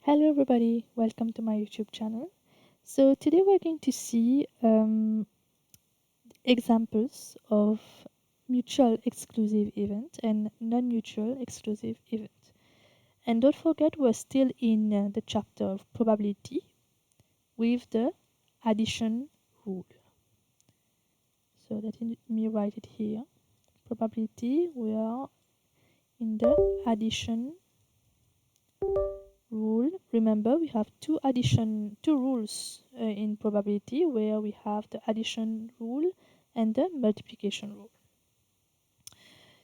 Hello everybody, welcome to my YouTube channel. So today we're going to see examples of mutual exclusive event and non-mutual exclusive event. And don't forget we're still in the chapter of probability with the addition rule. So let me write it here. Probability, we are in the addition rule. Remember, we have two rules in probability, where we have the addition rule and the multiplication rule.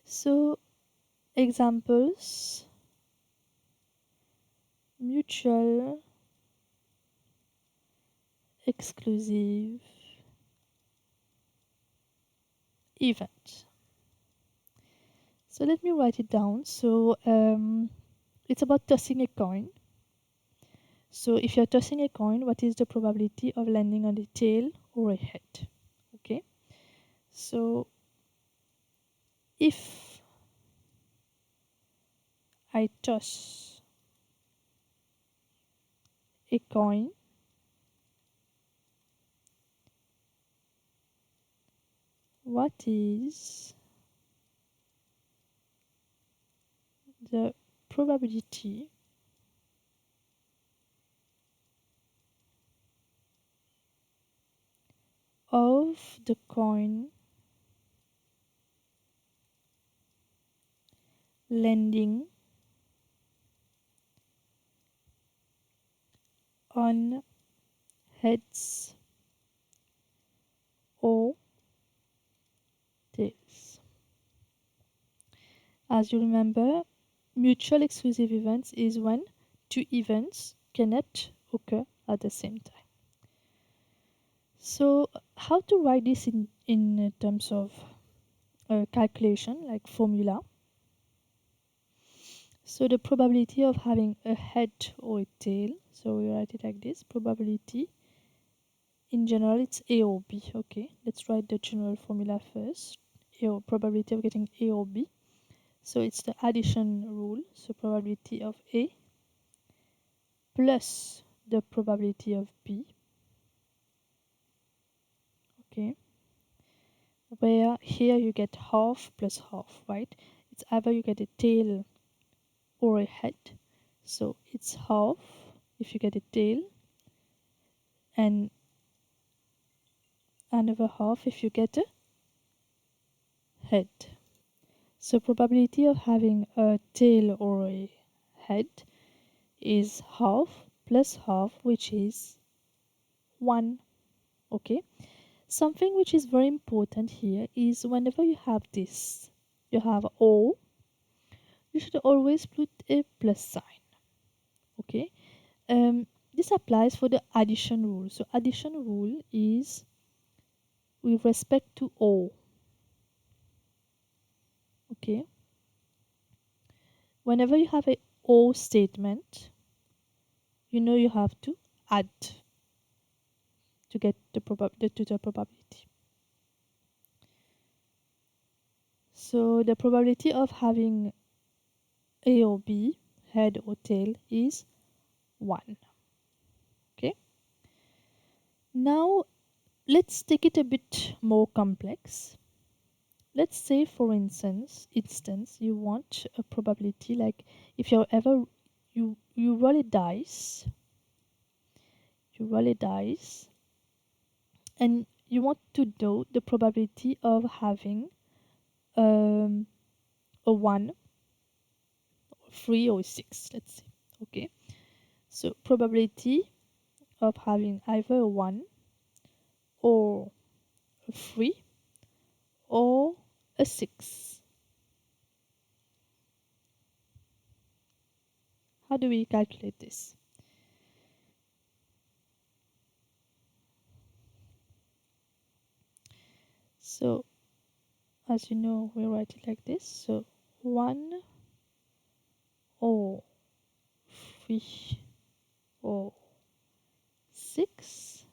So examples: mutual exclusive event. So let me write it down. So it's about tossing a coin. So if you're tossing a coin, what is the probability of landing on the tail or a head? Okay, so if I toss a coin, what is the probability of the coin landing on heads or tails? As you remember, mutual exclusive events is when two events cannot occur at the same time. So how to write this in terms of calculation, like formula? So the probability of having a head or a tail, so we write it like this: probability, in general it's A or B. Okay, let's write the general formula first. Probability of getting A or B. So it's the addition rule. So probability of A plus the probability of B. Okay, where here you get half plus half, right? It's either you get a tail or a head. So it's half if you get a tail, and another half if you get a head. So probability of having a tail or a head is half plus half, which is 1. Okay, something which is very important here is whenever you have this, you have O, you should always put a plus sign. Okay, this applies for the addition rule. So addition rule is with respect to O. Okay, whenever you have a or statement, you know you have to add to get the total probability. So the probability of having A or B, head or tail, is 1. Okay, now let's take it a bit more complex. Let's say, for instance, you want a probability, like if you're ever you roll a dice, and you want to know the probability of having a 1, 3 or 6, let's say. Okay, so probability of having either a 1 or a 3 or a 6. How do we calculate this? So as you know, we write it like this. So 1 or 3 or 6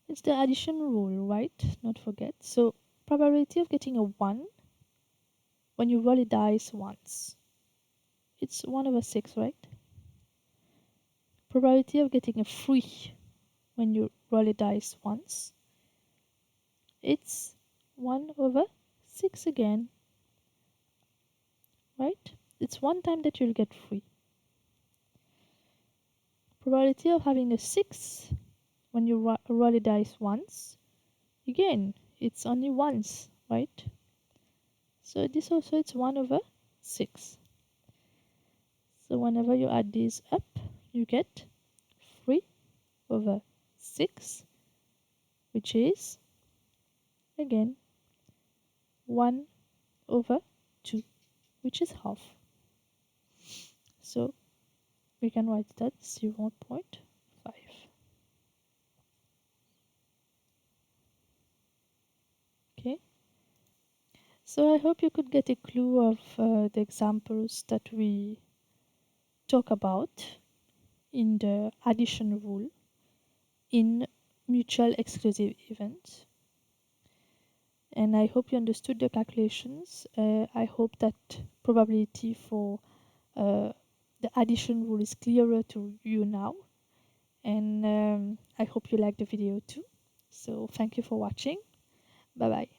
it's the addition rule, right? Not forget. So probability of getting a 1 when you roll a dice once. It's 1/6, right? Probability of getting a 3 when you roll a dice once. It's 1/6 again, right? It's one time that you'll get 3. Probability of having a 6 when you roll a dice once. Again, it's only once, right? So this also it's 1/6. So whenever you add these up, you get 3/6, which is again 1/2, which is half. So we can write that 0.5. Okay. So I hope you could get a clue of the examples that we talk about in the addition rule in mutual exclusive events. And I hope you understood the calculations. I hope that probability for the addition rule is clearer to you now. And I hope you liked the video too. So thank you for watching. Bye bye.